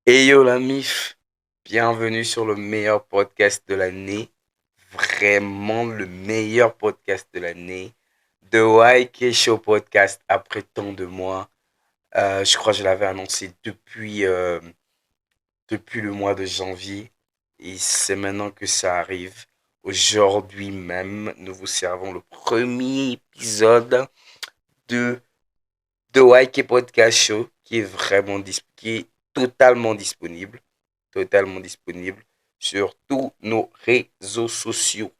Hey yo la mif, bienvenue sur le meilleur podcast de l'année, vraiment le meilleur podcast de l'année, The YK Show Podcast après tant de mois. Je crois que je l'avais annoncé depuis le mois de janvier et c'est maintenant que ça arrive. Aujourd'hui même, nous vous servons le premier épisode de The YK Podcast Show qui est totalement disponible sur tous nos réseaux sociaux.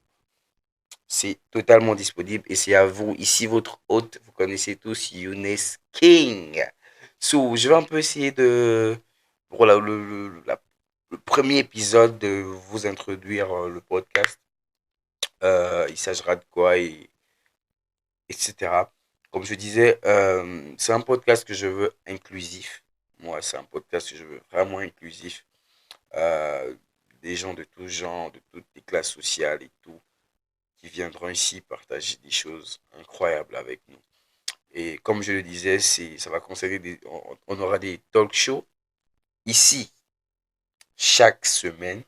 C'est totalement disponible et c'est à vous, ici votre hôte, vous connaissez tous Younes King. So, je vais un peu essayer pour le premier épisode, de vous introduire le podcast. Il s'agira de quoi, etc. Comme je disais, c'est un podcast que je veux inclusif. Moi, c'est un podcast que je veux vraiment inclusif. Euh, des gens de tous genres, de toutes les classes sociales et tout, qui viendront ici partager des choses incroyables avec nous. Et comme je le disais, ça va concerner on aura des talk shows ici. Chaque semaine,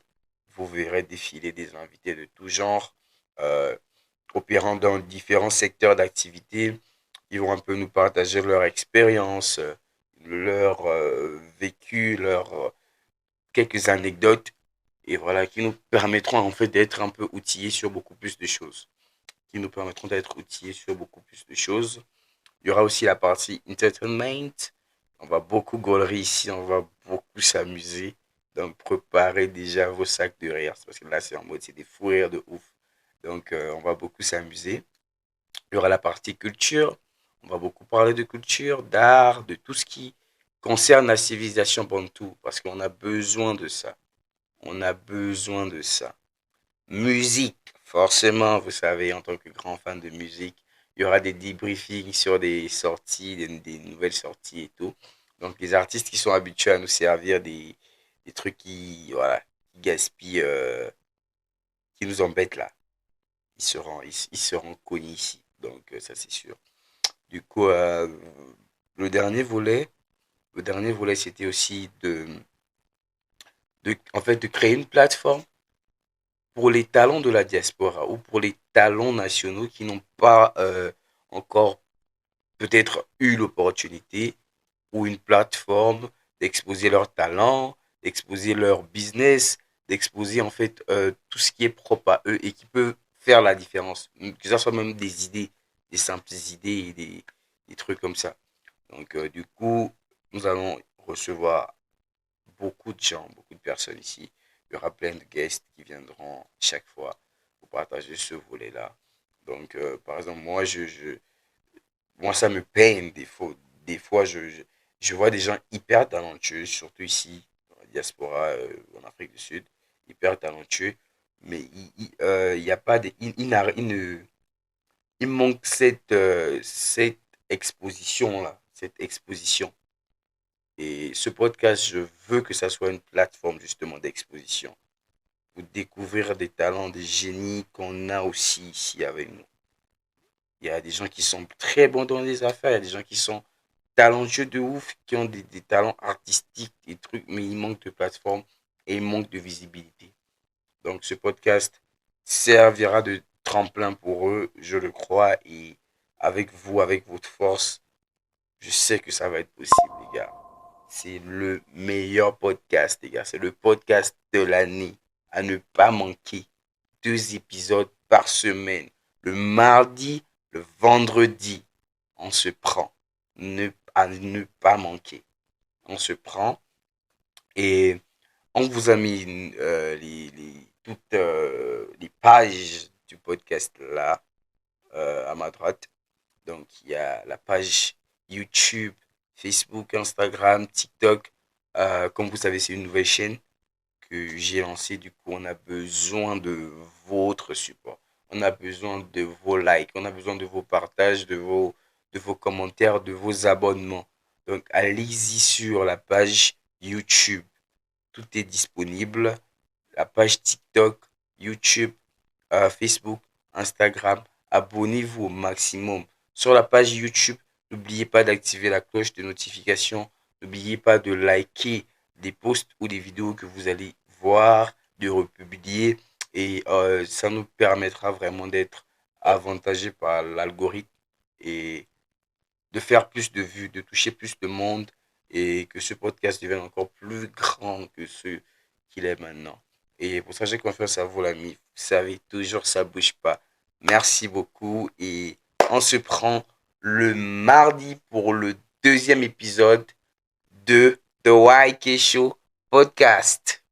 vous verrez défiler des invités de tout genre, euh, opérant dans différents secteurs d'activité. Ils vont un peu nous partager leur expérience, leur vécu, quelques anecdotes, et voilà, qui nous permettront en fait d'être un peu outillés sur beaucoup plus de choses. Qui nous permettront d'être outillés sur beaucoup plus de choses. Il y aura aussi la partie entertainment. On va beaucoup gaulerie ici, on va beaucoup s'amuser. Donc préparez déjà vos sacs de rire. Parce que là, c'est en mode, c'est des fous rires de ouf. Donc on va beaucoup s'amuser. Il y aura la partie culture. On va beaucoup parler de culture, d'art, de tout ce qui concerne la civilisation bantou. Parce qu'on a besoin de ça. On a besoin de ça. Musique, forcément, vous savez, en tant que grand fan de musique, il y aura des debriefings sur des sorties, des nouvelles sorties et tout. Donc, les artistes qui sont habitués à nous servir des trucs voilà, qui gaspillent, qui nous embêtent là, ils seront connus ici. Donc, ça, c'est sûr. Du coup, le dernier volet, le dernier volet, c'était aussi en fait, de créer une plateforme pour les talents de la diaspora ou pour les talents nationaux qui n'ont pas encore peut-être eu l'opportunité ou une plateforme d'exposer leurs talents, d'exposer leur business, d'exposer en fait tout ce qui est propre à eux et qui peut faire la différence. Que ce soit même des idées, des simples idées et des trucs comme ça. Donc du coup, nous allons recevoir beaucoup de gens, beaucoup de personnes ici. Il y aura plein de guests qui viendront chaque fois pour partager ce volet-là. Donc, par exemple, moi, ça me peine des fois je vois des gens hyper talentueux, surtout ici, dans la diaspora, en Afrique du Sud, hyper talentueux, mais il y a pas de, il manque cette exposition-là, cette exposition. Et ce podcast, je veux que ça soit une plateforme justement d'exposition pour découvrir des talents, des génies qu'on a aussi ici avec nous. Il y a des gens qui sont très bons dans les affaires, il y a des gens qui sont talentueux de ouf, qui ont des talents artistiques, des trucs, mais il manque de plateforme et il manque de visibilité. Donc ce podcast servira de tremplin pour eux, je le crois, et avec vous, avec votre force, je sais que ça va être possible, les gars. C'est le meilleur podcast, les gars. C'est le podcast de l'année. À ne pas manquer. 2 épisodes par semaine. Le mardi, le vendredi. On se prend. À ne pas manquer. On se prend. Et on vous a mis toutes les pages du podcast là, à ma droite. Donc, il y a la page YouTube, Facebook, Instagram, TikTok. Comme vous savez, c'est une nouvelle chaîne que j'ai lancée. Du coup, on a besoin de votre support. On a besoin de vos likes. On a besoin de vos partages, de vos commentaires, de vos abonnements. Donc, allez-y sur la page YouTube. Tout est disponible. La page TikTok, YouTube, Facebook, Instagram. Abonnez-vous au maximum. Sur la page YouTube, n'oubliez pas d'activer la cloche de notification. N'oubliez pas de liker, des posts ou des vidéos que vous allez voir, de republier. Et ça nous permettra vraiment d'être avantagés par l'algorithme et de faire plus de vues, de toucher plus de monde et que ce podcast devienne encore plus grand que ce qu'il est maintenant. Et pour ça, j'ai confiance à vous, l'ami. Vous savez, toujours, ça bouge pas. Merci beaucoup et on se prend le mardi pour le deuxième épisode de The YK Show podcast.